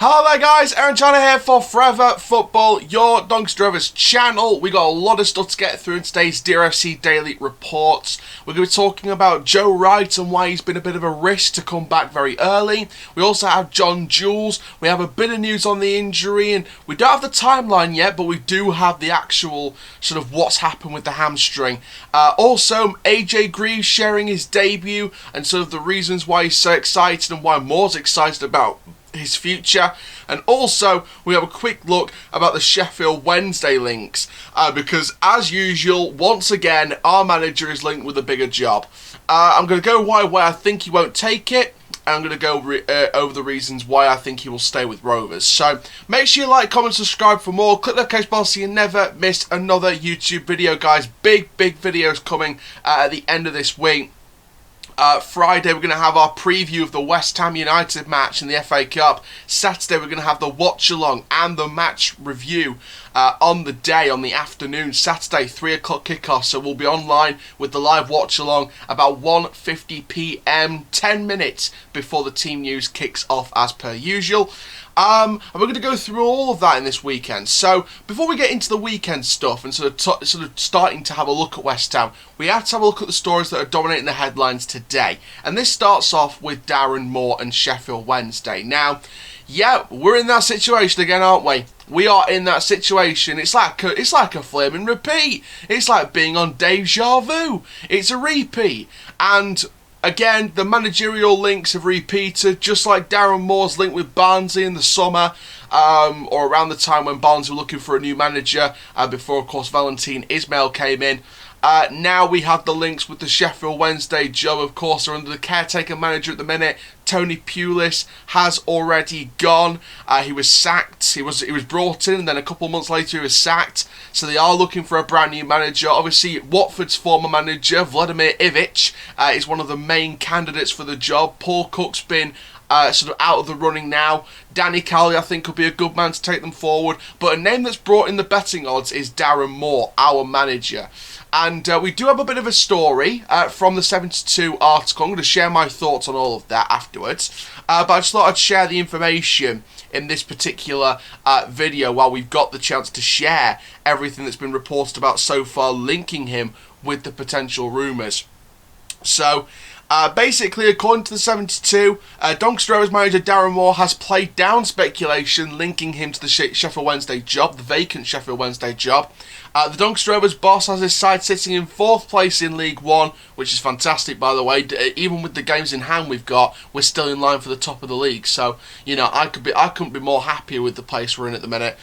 Hello there guys, Aaron China here for Forever Football, your Doncaster Rovers channel. We got a lot of stuff to get through in today's DRFC Daily Reports. We're going to be talking about Joe Wright and why he's been a bit of a risk to come back very early. We also have John-Jules. We have a bit of news on the injury, and we don't have the timeline yet, but we do have the actual sort of what's happened with the hamstring. Also, AJ Greaves sharing his debut and sort of the reasons why he's so excited and why Moore's excited about his future. And also we have a quick look about the Sheffield Wednesday links, because as usual, once again, our manager is linked with a bigger job. I'm going to go why I think he won't take it, and I'm going to go over the reasons why I think he will stay with Rovers. So make sure you like, comment, subscribe for more. Click the notification bell so you never miss another YouTube video, guys. Big videos coming at the end of this week. Friday we're going to have our preview of the West Ham United match in the FA Cup. Saturday we're going to have the watch along and the match review on the day, on the afternoon. Saturday 3 o'clock kickoff, so we'll be online with the live watch along about 1:50 PM, 10 minutes before the team news kicks off as per usual. And we're going to go through all of that in this weekend. So before we get into the weekend stuff and sort of starting to have a look at West Ham, we have to have a look at the stories that are dominating the headlines today. And this starts off with Darren Moore and Sheffield Wednesday. Now, yeah, we're in that situation again, aren't we? We are in that situation. It's like a flaming repeat. It's like being on deja vu. It's a repeat. And again, the managerial links have repeated, just like Darren Moore's link with Barnsley in the summer, or around the time when Barnsley were looking for a new manager, before, of course, Valentin Ismail came in. Now we have the links with the Sheffield Wednesday job. Of course, are under the caretaker manager at the minute. Tony Pulis has already gone. He was sacked. He was brought in, and then a couple of months later he was sacked. So they are looking for a brand new manager. Obviously, Watford's former manager, Vladimir Ivic, is one of the main candidates for the job. Paul Cook's been sort of out of the running now. Danny Cowley, I think, could be a good man to take them forward. But a name that's brought in the betting odds is Darren Moore, our manager. And we do have a bit of a story from the 72 article. I'm going to share my thoughts on all of that afterwards. But I just thought I'd share the information in this particular video while we've got the chance to share everything that's been reported about so far, linking him with the potential rumours. So, basically, according to the 72, Doncaster Rovers manager Darren Moore has played down speculation linking him to the Sheffield Wednesday job, the vacant Sheffield Wednesday job. The Doncaster Rovers boss has his side sitting in 4th place in League One, which is fantastic, by the way. Even with the games in hand we've got, we're still in line for the top of the league. So, you know, I couldn't be more happier with the place we're in at the minute.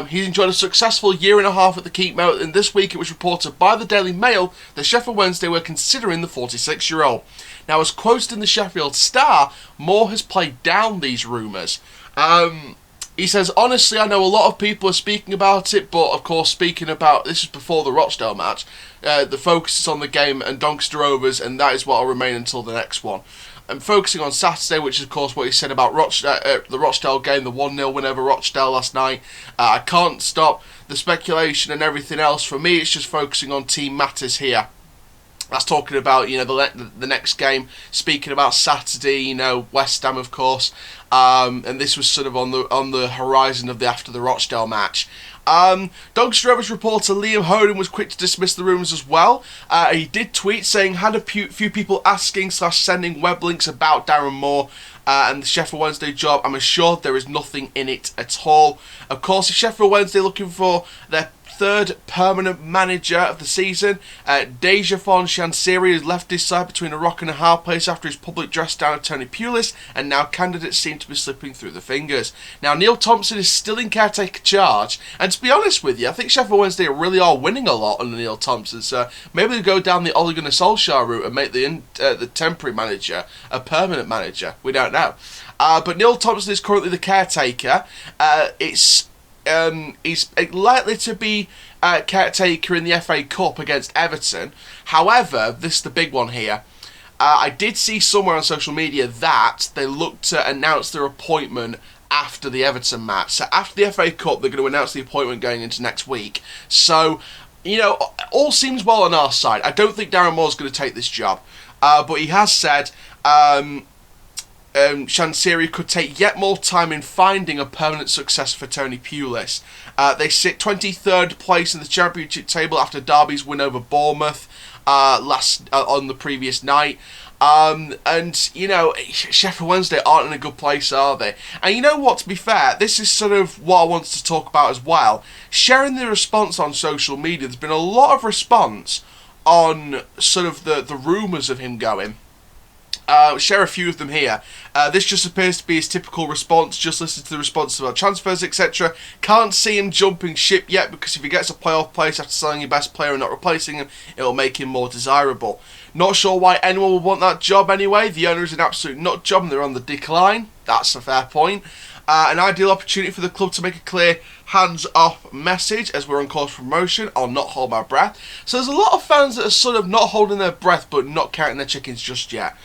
He's enjoyed a successful year and a half at the Keep Moat, and this week it was reported by the Daily Mail that Sheffield Wednesday were considering the 46-year-old. Now, as quoted in the Sheffield Star, Moore has played down these rumours. He says, honestly, I know a lot of people are speaking about it, but of course, speaking about, this is before the Rochdale match, the focus is on the game and Doncaster Rovers, and that is what will remain until the next one. I'm focusing on Saturday, which is, of course, what he said about the Rochdale game, the 1-0 win over Rochdale last night. I can't stop the speculation and everything else. For me, it's just focusing on team matters here. That's talking about, you know, the next game. Speaking about Saturday, you know, West Ham, of course, and this was sort of on the horizon of after the Rochdale match. Doncaster Rovers reporter Liam Hoden was quick to dismiss the rumours as well. He did tweet saying, had a few people asking / sending web links about Darren Moore and the Sheffield Wednesday job. I'm assured there is nothing in it at all. Of course, if Sheffield Wednesday looking for their 3rd permanent manager of the season. Dejafon Chansiri has left his side between a rock and a hard place after his public dress down of Tony Pulis, and now candidates seem to be slipping through the fingers. Now, Neil Thompson is still in caretaker charge, and to be honest with you, I think Sheffield Wednesday really are winning a lot under Neil Thompson, so maybe they'll go down the Ole Gunnar Solskjaer route and make the temporary manager a permanent manager. We don't know. But Neil Thompson is currently the caretaker. He's likely to be caretaker in the FA Cup against Everton. However, this is the big one here. I did see somewhere on social media that they look to announce their appointment after the Everton match. So after the FA Cup, they're going to announce the appointment going into next week. So, you know, all seems well on our side. I don't think Darren Moore's going to take this job. But he has said Chansiri could take yet more time in finding a permanent successor for Tony Pulis. They sit 23rd place in the Championship table after Derby's win over Bournemouth on the previous night. And, you know, Sheffield Wednesday aren't in a good place, are they? And you know what, to be fair, this is sort of what I wanted to talk about as well. Sharing the response on social media, there's been a lot of response on sort of the rumours of him going. Share a few of them here. This just appears to be his typical response. Just listen to the response about transfers, etc. Can't see him jumping ship yet, because if he gets a playoff place after selling your best player and not replacing him, it'll make him more desirable. Not sure why anyone would want that job anyway. The owner is an absolute nut job and they're on the decline. That's a fair point. An ideal opportunity for the club to make a clear hands-off message as we're on course for promotion. I'll not hold my breath. So there's a lot of fans that are sort of not holding their breath but not counting their chickens just yet.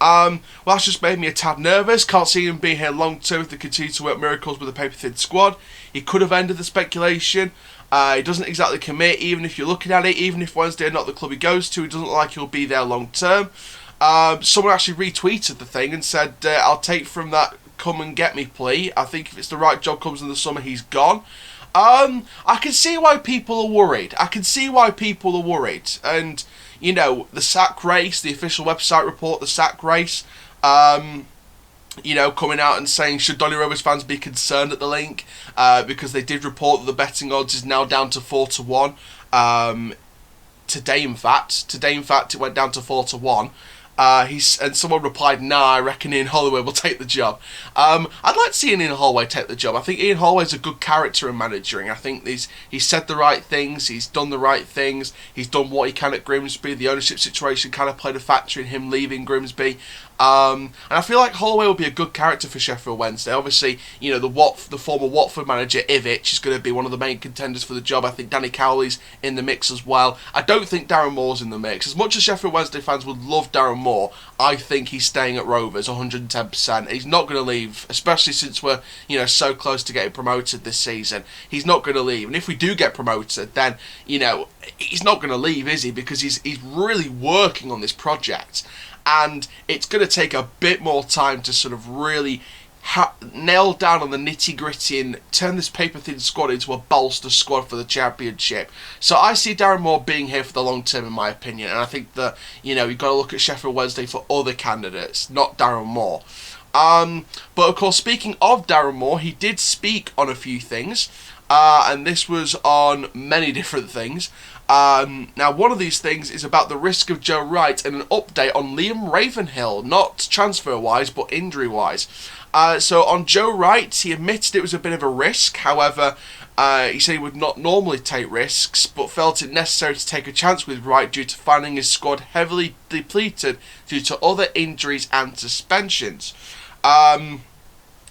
Well, that's just made me a tad nervous. Can't see him being here long term if they continue to work miracles with a paper-thin squad. He could have ended the speculation. He doesn't exactly commit, even if you're looking at it. Even if Wednesday are not the club he goes to, he doesn't look like he'll be there long term. Someone actually retweeted the thing and said, I'll take from that come and get me plea. I think if it's the right job comes in the summer, he's gone. I can see why people are worried. And, you know, the sack race, the official website report, the sack race, you know, coming out and saying, should Donny Rovers fans be concerned at the link? Because they did report that the betting odds is now down to 4-1. Today, in fact, it went down to 4-1. And someone replied, nah, I reckon Ian Holloway will take the job. I'd like to see Ian Holloway take the job. I think Ian Holloway's a good character in managing. I think he's said the right things, he's done the right things, he's done what he can at Grimsby. The ownership situation kind of played a factor in him leaving Grimsby. And I feel like Holloway will be a good character for Sheffield Wednesday. Obviously, you know, the former Watford manager, Ivic, is going to be one of the main contenders for the job. I think Danny Cowley's in the mix as well. I don't think Darren Moore's in the mix. As much as Sheffield Wednesday fans would love Darren Moore, I think he's staying at Rovers 110%. He's not going to leave, especially since we're, you know, so close to getting promoted this season. He's not going to leave. And if we do get promoted, then, you know, he's not going to leave, is he? Because he's really working on this project. And it's going to take a bit more time to sort of really nail down on the nitty-gritty and turn this paper-thin squad into a bolster squad for the Championship. So I see Darren Moore being here for the long term, in my opinion. And I think that, you know, you've got to look at Sheffield Wednesday for other candidates, not Darren Moore. But of course, speaking of Darren Moore, he did speak on a few things. And this was on many different things. Now, one of these things is about the risk of Joe Wright and an update on Liam Ravenhill, not transfer-wise, but injury-wise. So on Joe Wright, he admitted it was a bit of a risk. However, he said he would not normally take risks, but felt it necessary to take a chance with Wright due to finding his squad heavily depleted due to other injuries and suspensions.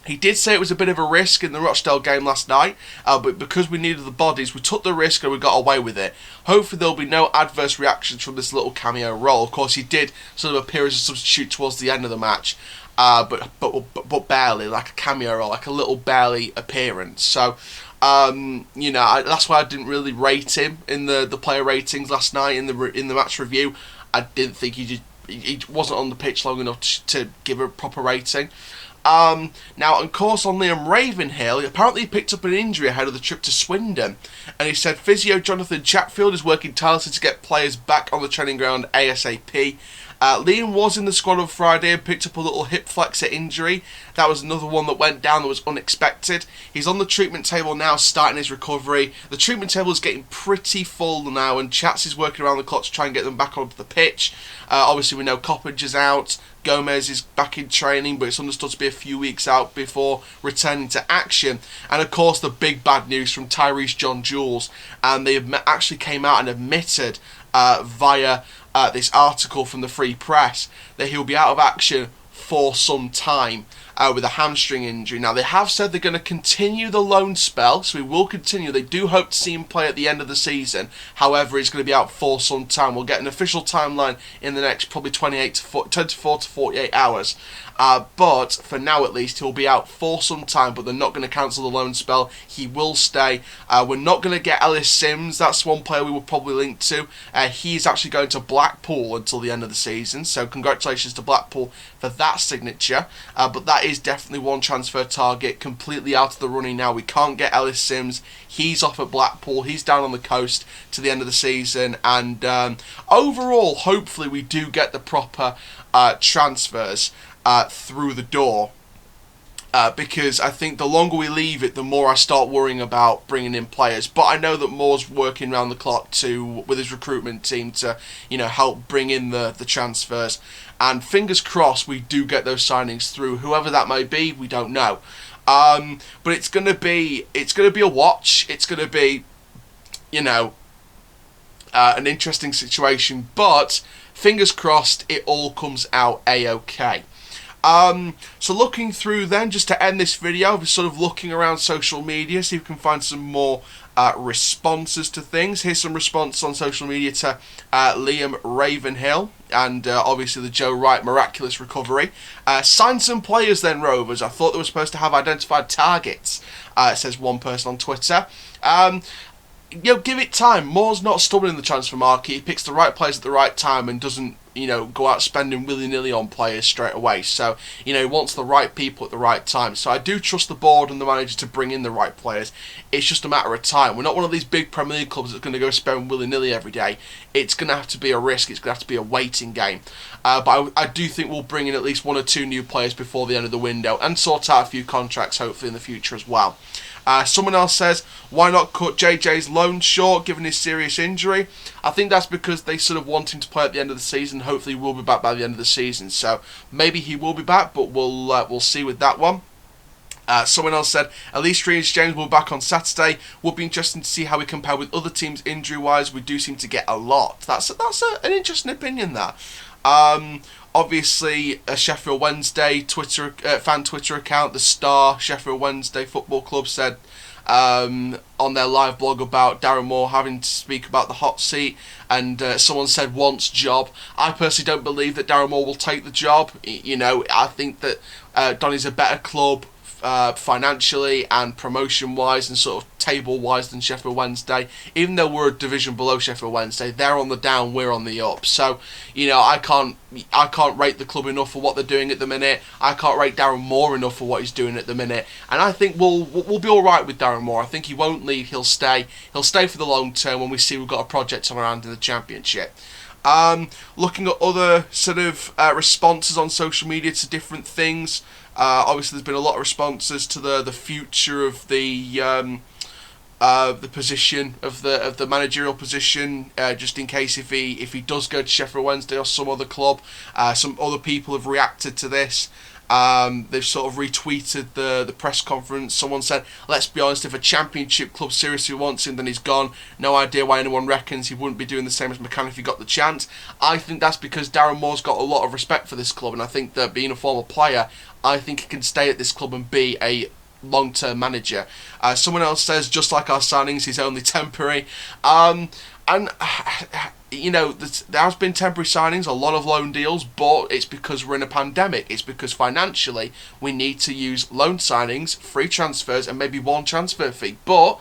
He did say it was a bit of a risk in the Rochdale game last night, but because we needed the bodies, we took the risk and we got away with it. Hopefully there'll be no adverse reactions from this little cameo role. Of course, he did sort of appear as a substitute towards the end of the match, but barely, like a cameo role, like a little barely appearance. So, you know, that's why I didn't really rate him in the player ratings last night in the match review. I didn't think he wasn't on the pitch long enough to give a proper rating. Now, of course, on Liam Ravenhill, apparently he picked up an injury ahead of the trip to Swindon, and he said physio Jonathan Chatfield is working tirelessly to get players back on the training ground ASAP. Liam was in the squad on Friday and picked up a little hip flexor injury. That was another one that went down that was unexpected. He's on the treatment table now, starting his recovery. The treatment table is getting pretty full now, and Chats is working around the clock to try and get them back onto the pitch. Obviously, we know Coppage is out. Gomez is back in training, but it's understood to be a few weeks out before returning to action. And of course, the big bad news from Tyreece John-Jules, and they actually came out and admitted via this article from the Free Press that he'll be out of action for some time with a hamstring injury. Now, they have said they're going to continue the loan spell, so he will continue. They do hope to see him play at the end of the season. However, he's going to be out for some time. We'll get an official timeline in the next probably 24 to 48 hours. But for now at least, he'll be out for some time, but they're not going to cancel the loan spell. He will stay. We're not going to get Ellis Sims. That's one player we will probably link to. He's actually going to Blackpool until the end of the season, so congratulations to Blackpool for that signature. But that is definitely one transfer target completely out of the running now. We can't get Ellis Sims. He's off at Blackpool. He's down on the coast to the end of the season. And overall, hopefully we do get the proper transfers through the door. Because I think the longer we leave it, the more I start worrying about bringing in players. But I know that Moore's working around the clock with his recruitment team to, help bring in the transfers. And fingers crossed we do get those signings through. Whoever that may be, we don't know. But it's gonna be a watch. It's gonna be, an interesting situation. But fingers crossed, it all comes out a-okay. So looking through then, just to end this video, we're sort of looking around social media, see if we can find some more responses to things. Here's some response on social media to Liam Ravenhill and obviously the Joe Wright miraculous recovery. Sign some players then, Rovers. I thought they were supposed to have identified targets, says one person on Twitter. Give it time. Moore's not stubborn in the transfer market. He picks the right players at the right time and doesn't, go out spending willy-nilly on players straight away. So, he wants the right people at the right time. So I do trust the board and the manager to bring in the right players. It's just a matter of time. We're not one of these big Premier League clubs that's going to go spend willy-nilly every day. It's going to have to be a risk. It's going to have to be a waiting game. But I do think we'll bring in at least 1 or 2 new players before the end of the window and sort out a few contracts, hopefully, in the future as well. Someone else says, why not cut JJ's loan short given his serious injury? I think that's because they sort of want him to play at the end of the season. Hopefully he will be back by the end of the season. So maybe he will be back, but we'll see with that one. Someone else said, at least Reece James will be back on Saturday. Would be interesting to see how we compare with other teams injury-wise. We do seem to get a lot. That's an interesting opinion, that. Obviously, a Sheffield Wednesday fan Twitter account, the Star Sheffield Wednesday Football Club, said on their live blog about Darren Moore having to speak about the hot seat, and someone said wants job. I personally don't believe that Darren Moore will take the job. I think that Donny's a better club financially and promotion-wise and sort of table-wise than Sheffield Wednesday. Even though we're a division below Sheffield Wednesday, they're on the down, we're on the up. So, I can't rate the club enough for what they're doing at the minute. I can't rate Darren Moore enough for what he's doing at the minute. And I think we'll be all right with Darren Moore. I think he won't leave. He'll stay. He'll stay for the long term when we see we've got a project on our hand in the Championship. Looking at other sort of responses on social media to different things. Obviously, there's been a lot of responses to the future of the position of the managerial position, just in case if he does go to Sheffield Wednesday or some other club. Some other people have reacted to this. They've sort of retweeted the press conference. Someone said, let's be honest, if a Championship club seriously wants him, then he's gone. No idea why anyone reckons he wouldn't be doing the same as McCann if he got the chance. I think that's because Darren Moore's got a lot of respect for this club, and I think that being a former player, I think he can stay at this club and be a long-term manager. Someone else says, just like our signings, he's only temporary. And there has been temporary signings, a lot of loan deals, but it's because we're in a pandemic. It's because financially we need to use loan signings, free transfers, and maybe 1 transfer fee. But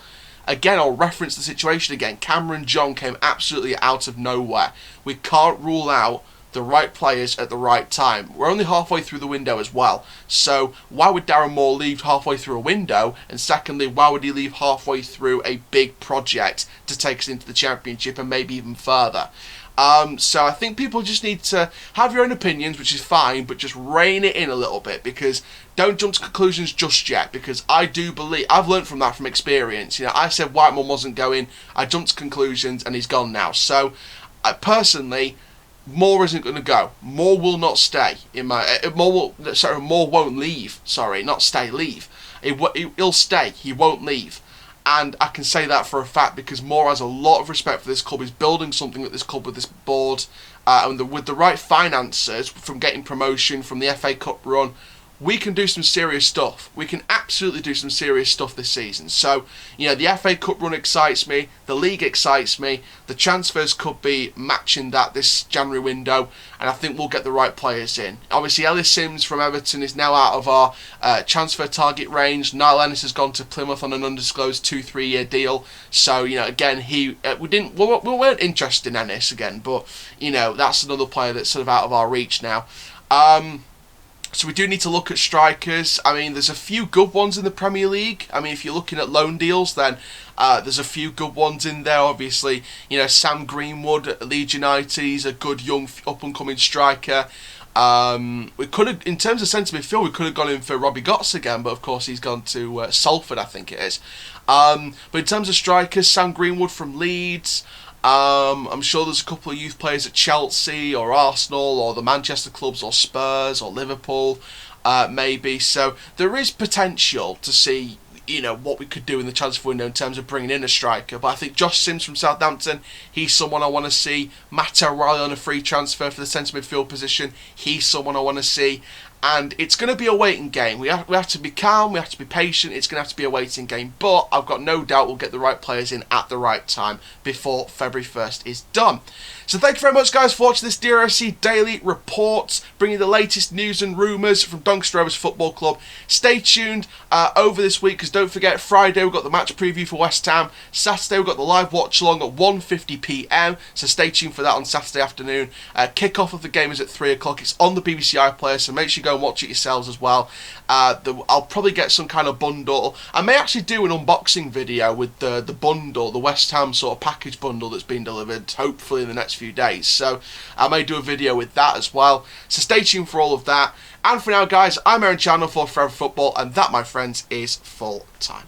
again, I'll reference the situation again. Cameron John came absolutely out of nowhere. We can't rule out the right players at the right time. We're only halfway through the window as well. So why would Darren Moore leave halfway through a window? And secondly, why would he leave halfway through a big project to take us into the Championship and maybe even further? So I think people just need to have your own opinions, which is fine, but just rein it in a little bit, because don't jump to conclusions just yet, because I do believe, I've learned from that from experience. I said Whiteman wasn't going, I jumped to conclusions and he's gone now. So personally, Moore isn't going to go. Moore will not stay. Moore won't leave. Sorry, not stay, leave. He'll stay. He won't leave. And I can say that for a fact because Moore has a lot of respect for this club. He's building something at this club with this board. And with the right finances, from getting promotion, from the FA Cup run, we can do some serious stuff. We can absolutely do some serious stuff this season. So, you know, the FA Cup run excites me, the league excites me, the transfers could be matching that this January window, and I think we'll get the right players in. Obviously, Ellis Sims from Everton is now out of our transfer target range. Niall Ennis has gone to Plymouth on an undisclosed 2-3 year deal. So, you know, again, we weren't interested in Ennis again, but, you know, that's another player that's sort of out of our reach now. So we do need to look at strikers. I mean, there's a few good ones in the Premier League. I mean, if you're looking at loan deals, then there's a few good ones in there. Obviously, you know, Sam Greenwood at Leeds United, he's a good young up-and-coming striker. We could have, in terms of centre midfield, we could have gone in for Robbie Gotts again, but of course he's gone to Salford, I think it is. But in terms of strikers, Sam Greenwood from Leeds. I'm sure there's a couple of youth players at Chelsea or Arsenal or the Manchester clubs or Spurs or Liverpool, maybe. So there is potential to see, you know, what we could do in the transfer window in terms of bringing in a striker. But I think Josh Sims from Southampton, he's someone I want to see. Matt O'Reilly on a free transfer for the centre midfield position, he's someone I want to see. And it's going to be a waiting game. We have to be calm, we have to be patient, it's going to have to be a waiting game. But I've got no doubt we'll get the right players in at the right time before February 1st is done. So thank you very much, guys, for watching this DRFC Daily Reports, bringing the latest news and rumours from Doncaster Rovers Football Club. Stay tuned over this week, because don't forget, Friday we've got the match preview for West Ham. Saturday we've got the live watch-along at 1:50 p.m, so stay tuned for that on Saturday afternoon. Kick-off of the game is at 3 o'clock. It's on the BBC iPlayer, so make sure you go and watch it yourselves as well. I'll probably get some kind of bundle. I may actually do an unboxing video with the bundle, the West Ham sort of package bundle that's been delivered, hopefully in the next few days. So I may do a video with that as well. So stay tuned for all of that. And for now, guys, I'm Aaron Chandler for Forever Football, and that, my friends, is full time.